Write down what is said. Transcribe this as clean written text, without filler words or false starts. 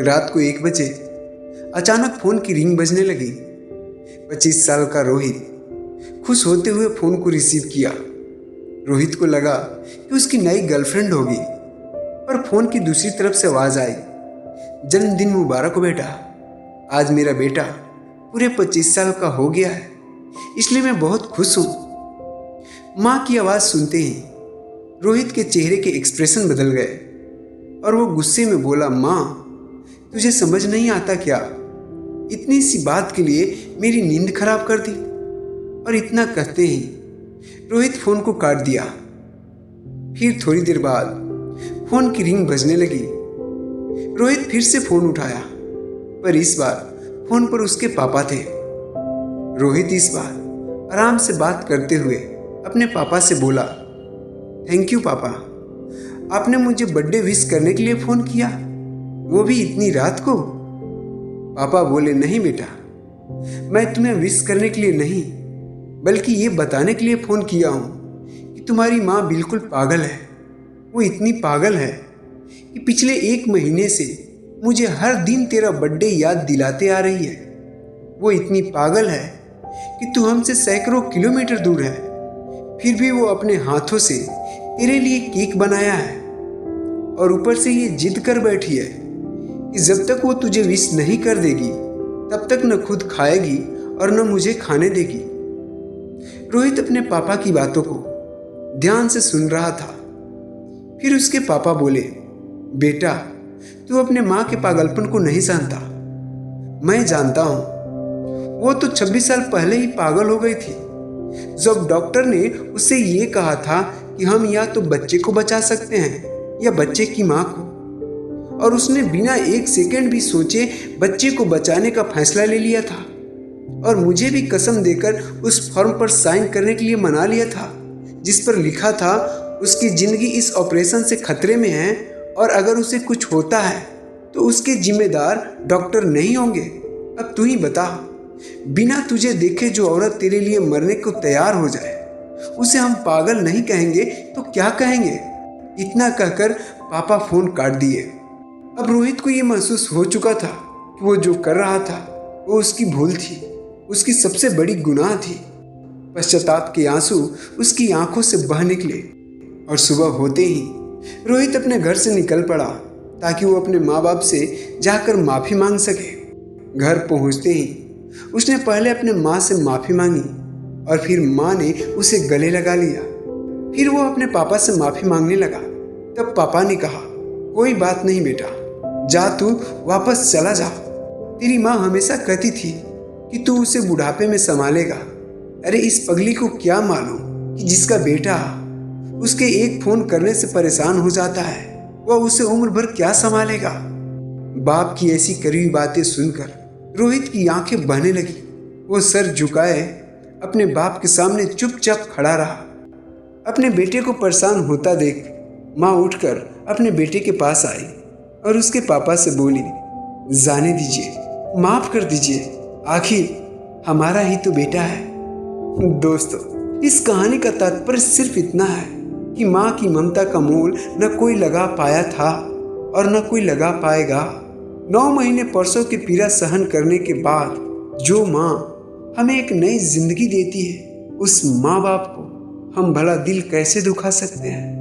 रात को 1 बजे अचानक फोन की रिंग बजने लगी। 25 साल का रोहित खुश होते हुए फोन को रिसीव किया। रोहित को लगा कि उसकी नई गर्लफ्रेंड होगी, पर फोन की दूसरी तरफ से आवाज आई, जन्मदिन मुबारक हो बेटा। आज मेरा बेटा पूरे 25 साल का हो गया है, इसलिए मैं बहुत खुश हूँ। माँ की आवाज़ सुनते ही रोहित के चेहरे के एक्सप्रेशन बदल गए और वो गुस्से में बोला, माँ तुझे समझ नहीं आता क्या? इतनी सी बात के लिए मेरी नींद खराब कर दी। और इतना कहते ही रोहित फ़ोन को काट दिया। फिर थोड़ी देर बाद फ़ोन की रिंग बजने लगी। रोहित फिर से फ़ोन उठाया, पर इस बार फ़ोन पर उसके पापा थे। रोहित इस बार आराम से बात करते हुए अपने पापा से बोला, थैंक यू पापा, आपने मुझे बर्थडे विश करने के लिए फ़ोन किया, वो भी इतनी रात को। पापा बोले, नहीं बेटा, मैं तुम्हें विश करने के लिए नहीं, बल्कि ये बताने के लिए फ़ोन किया हूँ कि तुम्हारी माँ बिल्कुल पागल है। वो इतनी पागल है कि पिछले 1 महीने से मुझे हर दिन तेरा बर्थडे याद दिलाते आ रही है। वो इतनी पागल है कि तू हमसे सैकड़ों किलोमीटर दूर है, फिर भी वो अपने हाथों से तेरे लिए केक बनाया है और ऊपर से ये जिद कर बैठी है कि जब तक वो तुझे विश नहीं कर देगी तब तक न खुद खाएगी और न मुझे खाने देगी। रोहित अपने पापा की बातों को ध्यान से सुन रहा था। फिर उसके पापा बोले, बेटा तू अपने माँ के पागलपन को नहीं जानता। मैं जानता हूँ, वो तो 26 साल पहले ही पागल हो गई थी, जब डॉक्टर ने उससे ये कहा था कि हम या तो बच्चे को बचा सकते हैं या बच्चे की माँ को, और उसने बिना 1 सेकंड भी सोचे बच्चे को बचाने का फैसला ले लिया था और मुझे भी कसम देकर उस फॉर्म पर साइन करने के लिए मना लिया था, जिस पर लिखा था उसकी ज़िंदगी इस ऑपरेशन से खतरे में है और अगर उसे कुछ होता है तो उसके जिम्मेदार डॉक्टर नहीं होंगे। अब तू ही बता, बिना तुझे देखे जो औरत तेरे लिए मरने को तैयार हो जाए, उसे हम पागल नहीं कहेंगे तो क्या कहेंगे? इतना कहकर पापा फ़ोन काट दिए। अब रोहित को ये महसूस हो चुका था कि वो जो कर रहा था वो उसकी भूल थी, उसकी सबसे बड़ी गुनाह थी। पश्चाताप के आंसू उसकी आंखों से बह निकले और सुबह होते ही रोहित अपने घर से निकल पड़ा ताकि वो अपने माँ बाप से जाकर माफ़ी मांग सके। घर पहुँचते ही उसने पहले अपने माँ से माफ़ी मांगी और फिर माँ ने उसे गले लगा लिया। फिर वो अपने पापा से माफ़ी मांगने लगा। तब पापा ने कहा, कोई बात नहीं बेटा, जा तू वापस चला जा। तेरी माँ हमेशा कहती थी कि तू उसे बुढ़ापे में संभालेगा। अरे इस पगली को क्या मालूम कि जिसका बेटा उसके एक फ़ोन करने से परेशान हो जाता है, वह उसे उम्र भर क्या संभालेगा। बाप की ऐसी करी हुई बातें सुनकर रोहित की आंखें बहने लगी। वो सर झुकाए अपने बाप के सामने चुपचाप खड़ा रहा। अपने बेटे को परेशान होता देख माँ उठकर अपने बेटे के पास आई और उसके पापा से बोली, जाने दीजिए, माफ़ कर दीजिए, आखिर हमारा ही तो बेटा है। दोस्तों, इस कहानी का तात्पर्य सिर्फ इतना है कि माँ की ममता का मोल न कोई लगा पाया था और न कोई लगा पाएगा। 9 महीने परसों की पीड़ा सहन करने के बाद जो माँ हमें एक नई जिंदगी देती है, उस माँ बाप को हम भला दिल कैसे दुखा सकते हैं।